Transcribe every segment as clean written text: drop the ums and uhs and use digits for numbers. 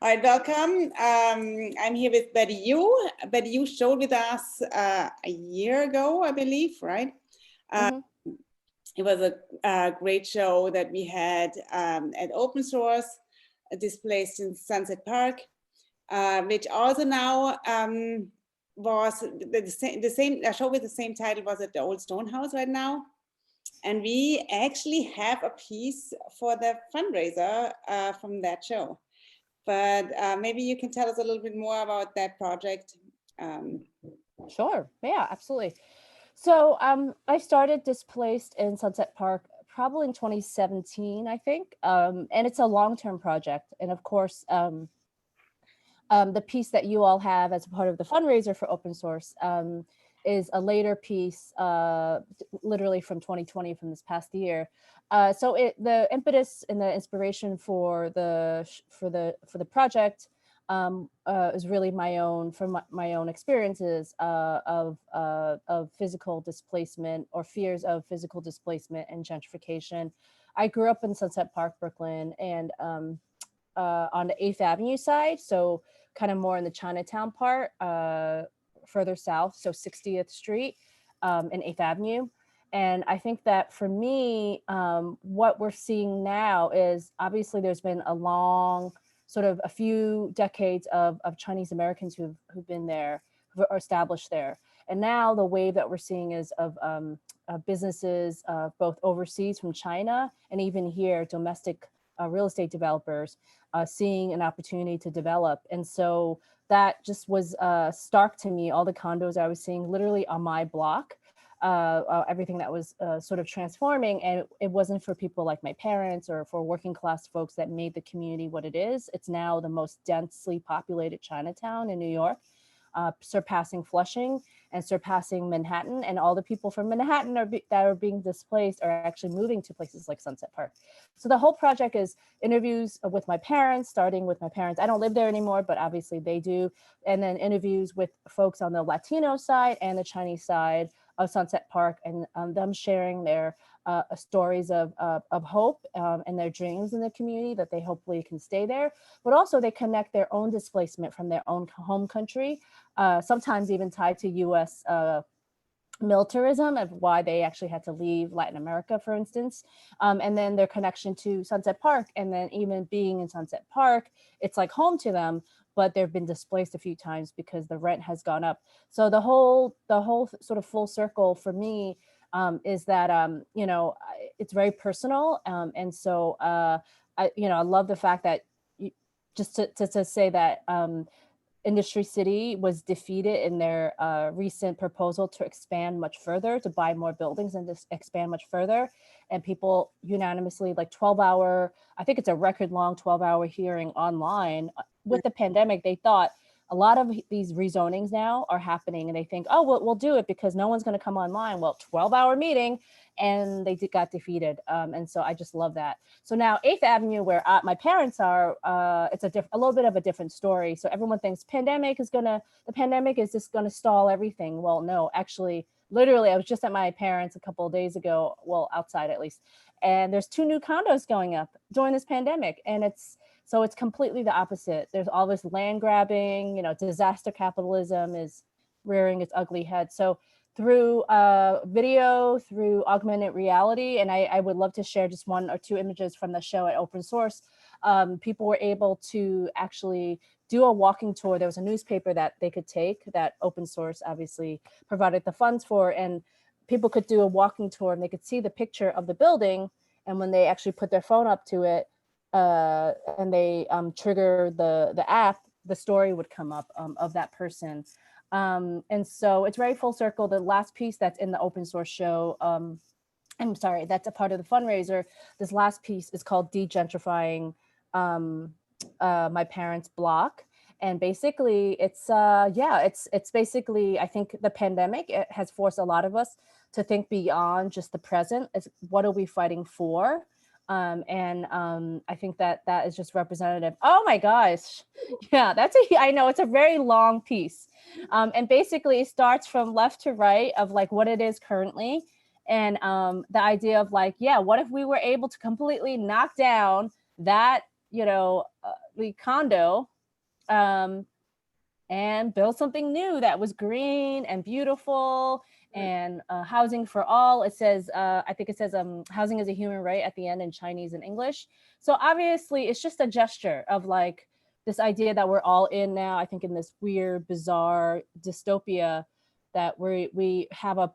All right, welcome. I'm here with Betty Yu. Betty Yu showed with us a year ago, I believe, right? It was a great show that we had at Open Source, displaced in Sunset Park, which also now was the same show with the same title was at the Old Stone House right now. And we actually have a piece for the fundraiser from that show. But maybe you can tell us a little bit more about that project. Sure, yeah, absolutely. So I started Displaced in Sunset Park probably in 2017, I think. And it's a long-term project. And of course, the piece that you all have as a part of the fundraiser for open source is a later piece, literally from 2020, from this past year. So the impetus and the inspiration for the project is really my own, from my own experiences of physical displacement, or fears of physical displacement and gentrification. I grew up in Sunset Park, Brooklyn, and on the 8th Avenue side, so kind of more in the Chinatown part, further south, so 60th Street and 8th Avenue. And I think that for me, what we're seeing now is obviously there's been a long, sort of a few decades of Chinese Americans who've been there, who are established there. And now the wave that we're seeing is of businesses, both overseas from China and even here, domestic real estate developers seeing an opportunity to develop. And so that just was stark to me, all the condos I was seeing literally on my block, everything that was sort of transforming. And it wasn't for people like my parents or for working class folks that made the community what it is. It's now the most densely populated Chinatown in New York, surpassing Flushing and surpassing Manhattan. And all the people from Manhattan that are being displaced are actually moving to places like Sunset Park. So the whole project is interviews with my parents, starting with my parents. I don't live there anymore, but obviously they do. And then interviews with folks on the Latino side and the Chinese side of Sunset Park, and them sharing their stories of hope and their dreams in the community, that they hopefully can stay there. But also they connect their own displacement from their own home country, sometimes even tied to US militarism, of why they actually had to leave Latin America, for instance, and then their connection to Sunset Park. And then even being in Sunset Park, it's like home to them, but they've been displaced a few times because the rent has gone up. So the whole sort of full circle for me is that, you know, it's very personal. And so, I love the fact that just to say that Industry City was defeated in their recent proposal to expand much further, to buy more buildings and just expand much further. And people unanimously, like 12-hour, I think it's a record long 12-hour hearing online. With the pandemic, they thought a lot of these rezonings now are happening, and they think, oh, we'll do it because no one's going to come online. Well, 12-hour meeting, and they got defeated. And so I just love that. So now 8th Avenue, where my parents are, it's a little bit of a different story. So everyone thinks the pandemic is just gonna stall everything. Well, no, actually, literally, I was just at my parents a couple of days ago, well, outside at least, and there's 2 new condos going up during this pandemic. And it's completely the opposite. There's all this land grabbing, disaster capitalism is rearing its ugly head. So through video, through augmented reality, and I would love to share just 1 or 2 images from the show at Open Source, people were able to actually do a walking tour. There was a newspaper that they could take that Open Source obviously provided the funds for, and people could do a walking tour and they could see the picture of the building. And when they actually put their phone up to it, and they trigger the app, the story would come up of that person. And so it's very full circle. The last piece that's in the Open Source show, I'm sorry, that's a part of the fundraiser. This last piece is called De-gentrifying my parents' block. And basically it's basically, I think the pandemic, it has forced a lot of us to think beyond just the present. It's what are we fighting for? I think that is just representative. Oh my gosh. Yeah, I know it's a very long piece. And basically it starts from left to right of like what it is currently. And the idea of like, yeah, what if we were able to completely knock down that, the condo and build something new that was green and beautiful and housing for all. It says, I think it says housing is a human right at the end in Chinese and English. So obviously it's just a gesture of like this idea that we're all in now, I think in this weird, bizarre dystopia that we have a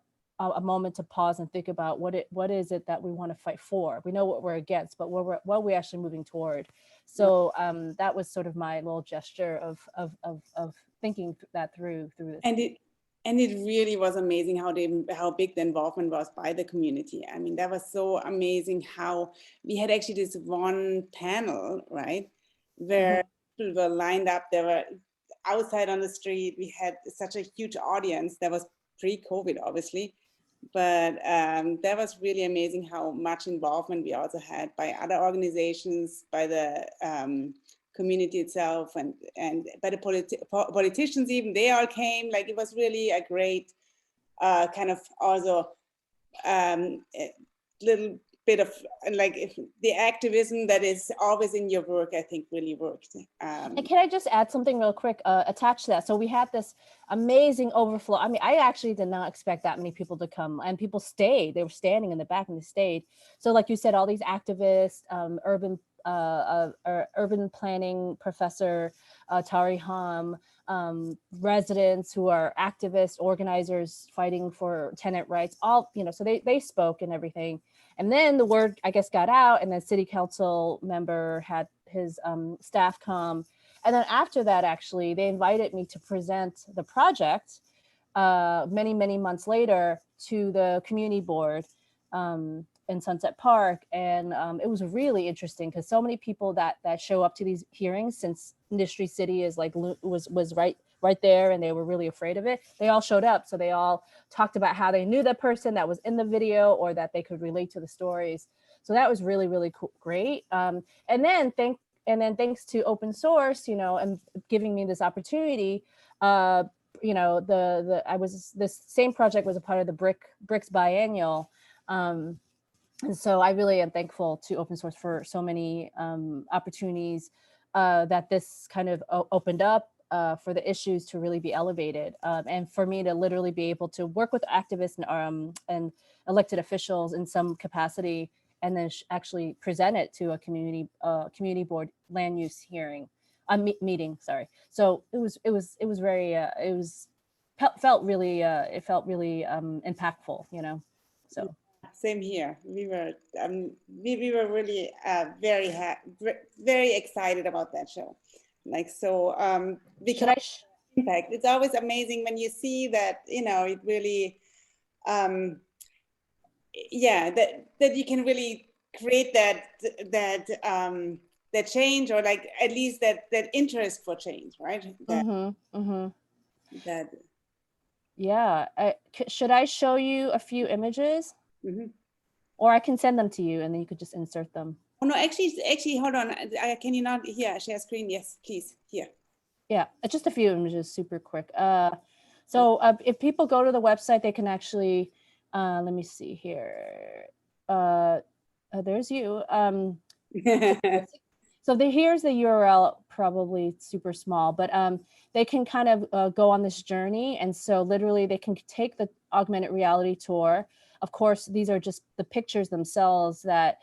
moment to pause and think about what is it that we want to fight for. We know what we're against, but what are we actually moving toward? So that was sort of my little gesture of thinking that through this. And it really was amazing how big the involvement was by the community. I mean, that was so amazing how we had actually this one panel, right, where people were lined up. They were outside on the street. We had such a huge audience. That was pre-COVID, obviously. But that was really amazing how much involvement we also had by other organizations, by the community itself, and by the politicians even. They all came. Like, it was really a great kind of also little bit of like the activism that is always in your work, I think really worked. And can I just add something real quick attached to that? So we had this amazing overflow. I mean, I actually did not expect that many people to come, and people stayed. They were standing in the back and they stayed. So like you said, all these activists, urban planning professor Tari Ham, residents who are activists, organizers fighting for tenant rights, all, you know, so they spoke and everything. And then the word, I guess, got out, and then city council member had his staff come. And then after that, actually, they invited me to present the project many, many months later to the community board in Sunset Park. And it was really interesting because so many people that show up to these hearings, since Industry City is like was right there, and they were really afraid of it. They all showed up. So they all talked about how they knew the person that was in the video or that they could relate to the stories. So that was really, really cool, great. And then thanks to open source, you know, and giving me this opportunity, you know, this same project was a part of the BRICS biennial. And so I really am thankful to open source for so many opportunities that this kind of opened up for the issues to really be elevated, and for me to literally be able to work with activists and elected officials in some capacity, and then actually present it to a community board land use hearing, meeting. Sorry. So it was very felt really impactful, you know. So. Same here. We were really very excited about that show. Like, so because impact, it's always amazing when you see that, you know, it really yeah, that you can really create that change, or like at least that interest for change, right? That yeah. Should I show you a few images? Or I can send them to you and then you could just insert them. Oh no, actually, hold on. Can you not share screen? Yes, please. Here. Yeah, just a few images, super quick. So if people go to the website, they can actually, let me see here. There's you. So here's the URL, probably super small, but they can kind of go on this journey. And so literally they can take the augmented reality tour. Of course, these are just the pictures themselves that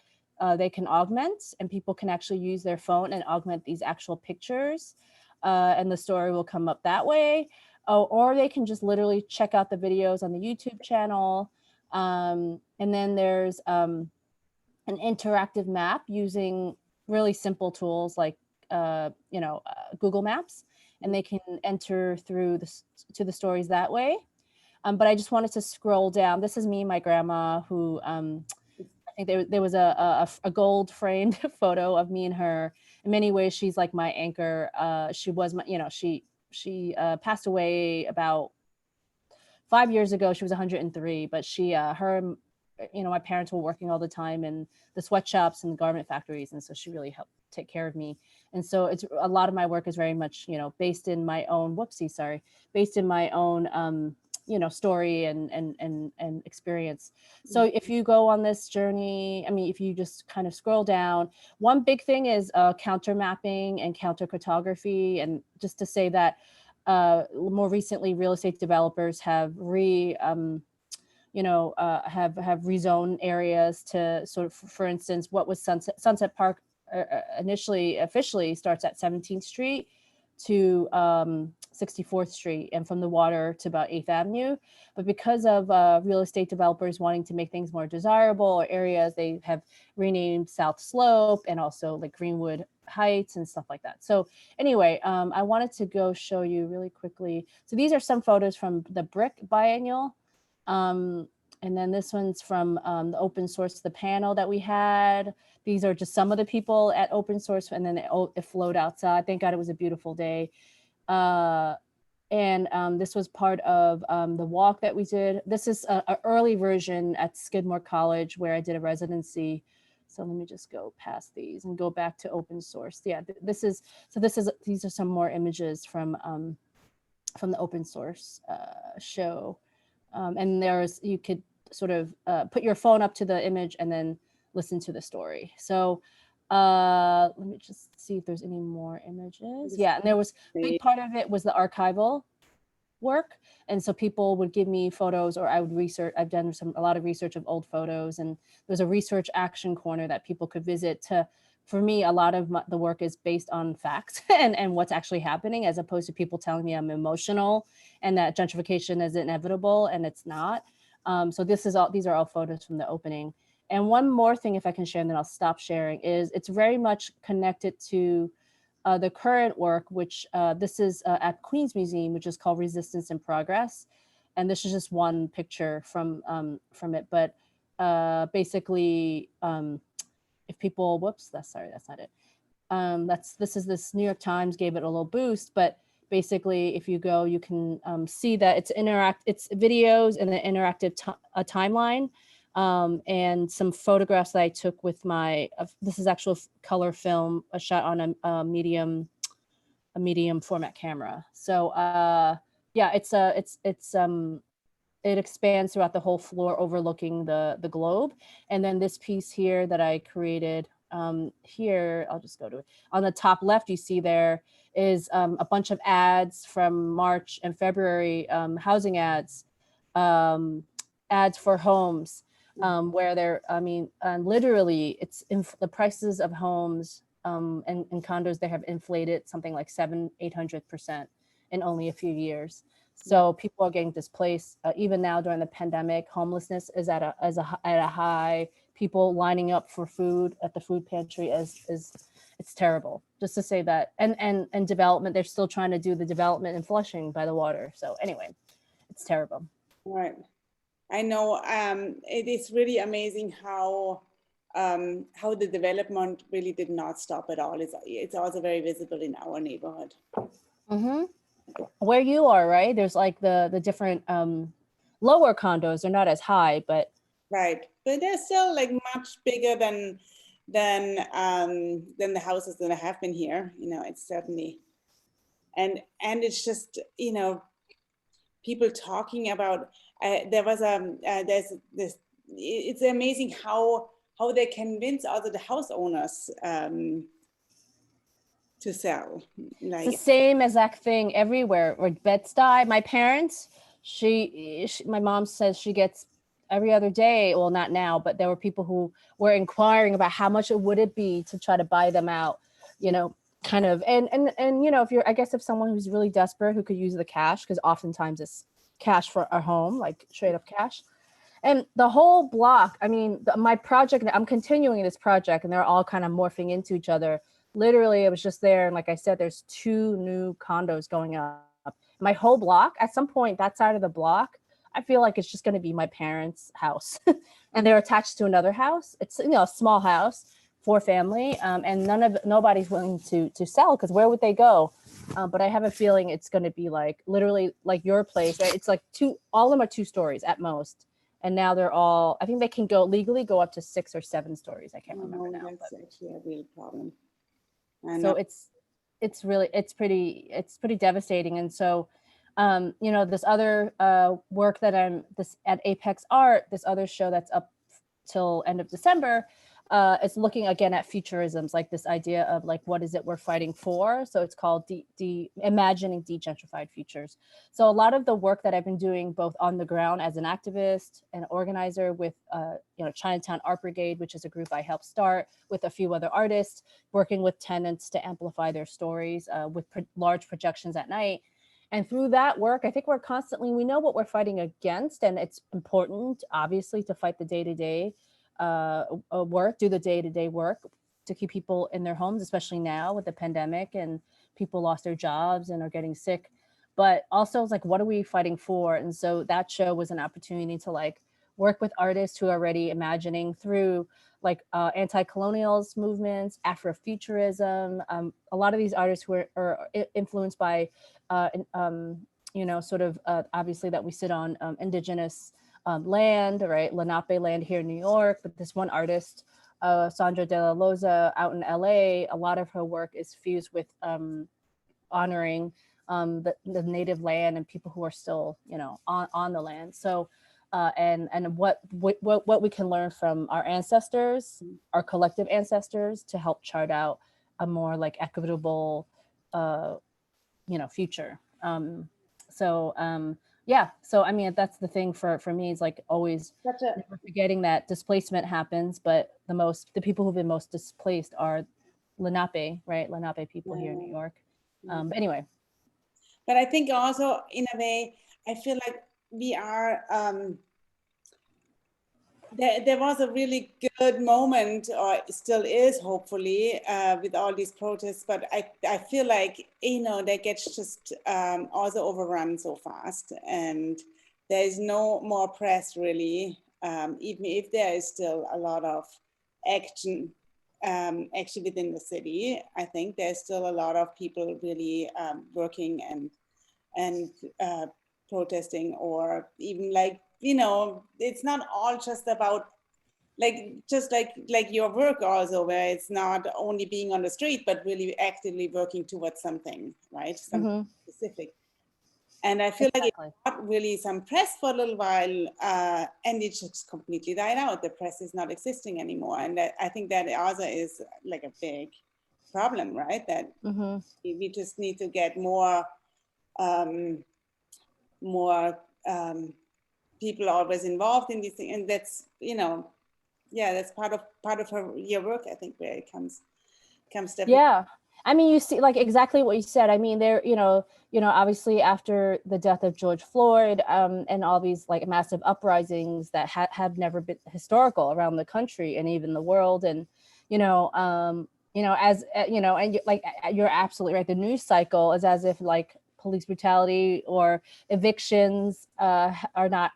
they can augment, and people can actually use their phone and augment these actual pictures, and the story will come up that way. Or they can just literally check out the videos on the YouTube channel. And then there's an interactive map using really simple tools like Google Maps, and they can enter through to the stories that way. But I just wanted to scroll down. This is me and my grandma, who I think there was a gold framed photo of me and her. In many ways, she's like my anchor. She was my, she passed away about 5 years ago. She was 103, but my parents were working all the time in the sweatshops and the garment factories. And so she really helped take care of me. And so it's a lot of my work is very much, based in my own, based in my own story and experience. So if you go on this journey, I mean, if you just kind of scroll down, one big thing is counter mapping and counter cartography. And just to say that more recently, real estate developers have have rezoned areas to sort of, for instance, what was Sunset Park initially officially starts at 17th Street to 64th Street, and from the water to about 8th Avenue. But because of real estate developers wanting to make things more desirable or areas, they have renamed South Slope and also like Greenwood Heights and stuff like that. So anyway, I wanted to go show you really quickly. So these are some photos from the Brick Biennial. And then this one's from the open source, the panel that we had. These are just some of the people at open source, and then it flowed outside. Thank God it was a beautiful day. This was part of the walk that we did. This is an early version at Skidmore College where I did a residency. So let me just go past these and go back to open source. Yeah, these are some more images from the open source show. And you could sort of put your phone up to the image and then listen to the story. So let me just see if there's any more images. Yeah, and there was a big part of it was the archival work. And so people would give me photos, or I would research. I've done a lot of research of old photos, and there's a research action corner that people could visit to. For me, a lot of the work is based on facts and what's actually happening, as opposed to people telling me I'm emotional and that gentrification is inevitable, and it's not. So these are all photos from the opening. And one more thing, if I can share, and then I'll stop sharing, is it's very much connected to the current work, which this is at Queens Museum, which is called Resistance in Progress. And this is just one picture from it. But basically, if people, whoops, that's not it. This New York Times gave it a little boost, but basically if you go, you can see that it's videos and an interactive timeline, and some photographs that I took with this is actual color film, a shot on a medium format camera. So yeah, it expands throughout the whole floor, overlooking the globe. And then this piece here that I created here, I'll just go to it. On the top left, you see there is a bunch of ads from March and February, housing ads, ads for homes, where literally it's the prices of homes and condos, they have inflated something like 700-800% in only a few years. So people are getting displaced. Even now during the pandemic, homelessness is at a high. People lining up for food at the food pantry it's terrible. Just to say that, and development, they're still trying to do the development in Flushing by the water. So anyway, it's terrible. Right. I know. It is really amazing how the development really did not stop at all. It's also very visible in our neighborhood. Mm-hmm. Where you are, right? There's like the different lower condos. They're not as high, but right. But they're still like much bigger than the houses that have been here. It's certainly, and it's just people talking about. There's this. It's amazing how they convince other the house owners to sell. It's the same exact thing everywhere. Or Bed-Stuy, my parents, my mom says she gets every other day. Well, not now, but there were people who were inquiring about how much it would it be to try to buy them out, kind of. And if someone who's really desperate, who could use the cash, because oftentimes it's cash for a home, like straight up cash. And the whole block, my project, I'm continuing this project, and they're all kind of morphing into each other. Literally, I was just there, and like I said, there's 2 new condos going up. My whole block, at some point, that side of the block, I feel like it's just going to be my parents' house, and they're attached to another house. It's a small house, 4 family, and nobody's willing to sell, because where would they go? But I have a feeling it's going to be like literally like your place. Right? It's like all of them are 2 stories at most. And now they're all, I think they can legally go up to 6 or 7 stories. I can't remember now. That's actually a real problem. So it's pretty devastating. And so This other work that this at Apex Art, this other show that's up till end of December, it's looking again at futurisms, like this idea of like, what is it we're fighting for? So it's called imagining de-gentrified futures. So a lot of the work that I've been doing both on the ground as an activist and organizer with, Chinatown Art Brigade, which is a group I helped start with a few other artists, working with tenants to amplify their stories with large projections at night. And through that work, I think we know what we're fighting against, and it's important, obviously, to fight the day-to-day work, do the day-to-day work to keep people in their homes, especially now with the pandemic and people lost their jobs and are getting sick. But also it's like, what are we fighting for? And so that show was an opportunity to like work with artists who are already imagining through like anti-colonials movements, Afrofuturism. A lot of these artists who are influenced by, obviously that we sit on indigenous land, right? Lenape land here in New York. But this one artist, Sandra De La Loza out in LA, a lot of her work is fused with honoring the native land and people who are still, on the land. So, and what we can learn from our ancestors, our collective ancestors, to help chart out a more like equitable, future. So I mean, that's the thing for me, is like always never forgetting that displacement happens, but the people who've been most displaced are Lenape, right? Lenape people here in New York. But anyway. But I think also in a way, I feel like we are, there was a really good moment, or still is hopefully, with all these protests, but I feel like, that gets just also overrun so fast, and there is no more press really, even if there is still a lot of action actually within the city. I think there's still a lot of people really working and protesting, or even like, it's not all just about like your work also, where it's not only being on the street, but really actively working towards something, right? Something specific. And I feel like it got really some press for a little while, and it just completely died out. The press is not existing anymore. And I think that also is like a big problem, right? That we just need to get more people always involved in this thing, and that's that's part of your work, I think, where it comes definitely. Yeah, I mean, you see, like exactly what you said. I mean, there, obviously after the death of George Floyd, and all these like massive uprisings that have never been historical around the country and even the world, and as and like you're absolutely right. The news cycle is as if like police brutality or evictions are not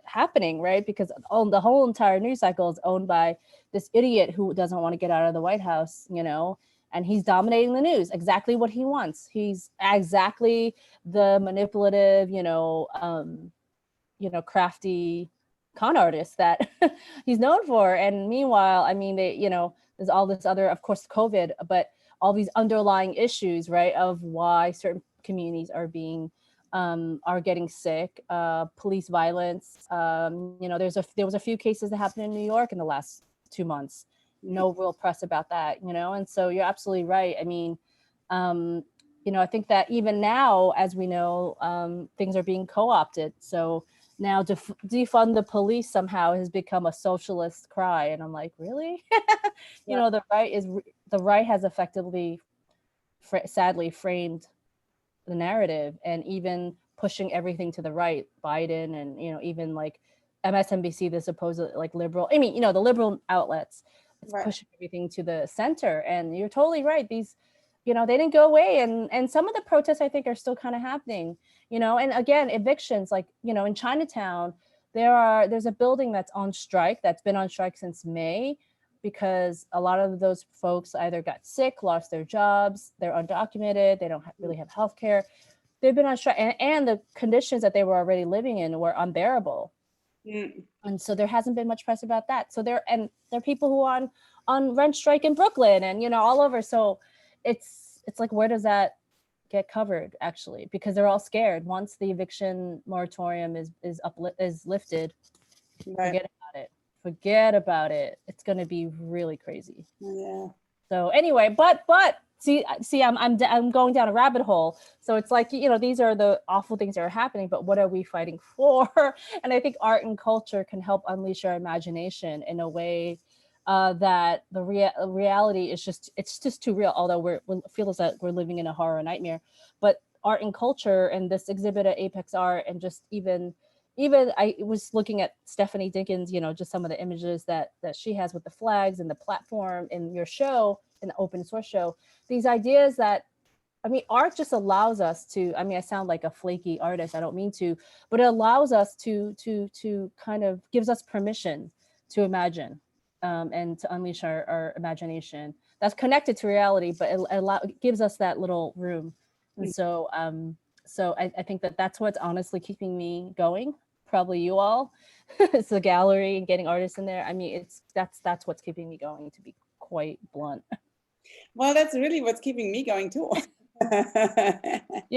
happening, right? Because the whole entire news cycle is owned by this idiot who doesn't want to get out of the White House, and he's dominating the news, exactly what he wants. He's exactly the manipulative, crafty con artist that he's known for. And meanwhile, I mean, there's all this other, of course, COVID, but all these underlying issues, right, of why certain communities are getting sick, police violence. There was a few cases that happened in New York in the last 2 months. No real press about that, and so you're absolutely right. I mean, I think that even now, as we know, things are being co-opted. So now defund the police somehow has become a socialist cry. And I'm like, really? The right has effectively, sadly, framed the narrative, and even pushing everything to the right, Biden, and even like MSNBC, the supposed like liberal, I mean, the liberal outlets, it's pushing everything to the center. And you're totally right. These, they didn't go away, and some of the protests I think are still kind of happening, and again, evictions, like, in Chinatown, there's a building that's on strike, that's been on strike since May, because a lot of those folks either got sick, lost their jobs, they're undocumented, they don't really have healthcare. They've been on strike, and the conditions that they were already living in were unbearable. And so there hasn't been much press about that. So there are people who are on rent strike in Brooklyn and, all over. So it's like, where does that get covered, actually, because they're all scared. Once the eviction moratorium is lifted, Right. forget about it. It's going to be really crazy. Yeah. So anyway, but see, I'm going down a rabbit hole. So it's like, you know, these are the awful things that are happening, but what are we fighting for? And I think art and culture can help unleash our imagination in a way that the reality is it's just too real. Although we feel that we're living in a horror nightmare, but art and culture and this exhibit at Apex Art, and just even I was looking at Stephanie Dinkins, you know, just some of the images that she has with the flags and the platform in your show, in the open source show, these ideas that, I mean, art just allows us to, I mean, I sound like a flaky artist, I don't mean to, but it allows us to kind of gives us permission to imagine and to unleash our imagination that's connected to reality, but it gives us that little room. And so, I think that's what's honestly keeping me going. Probably you all. It's the gallery and getting artists in there. I mean, that's what's keeping me going, to be quite blunt. Well, that's really what's keeping me going too. Yeah.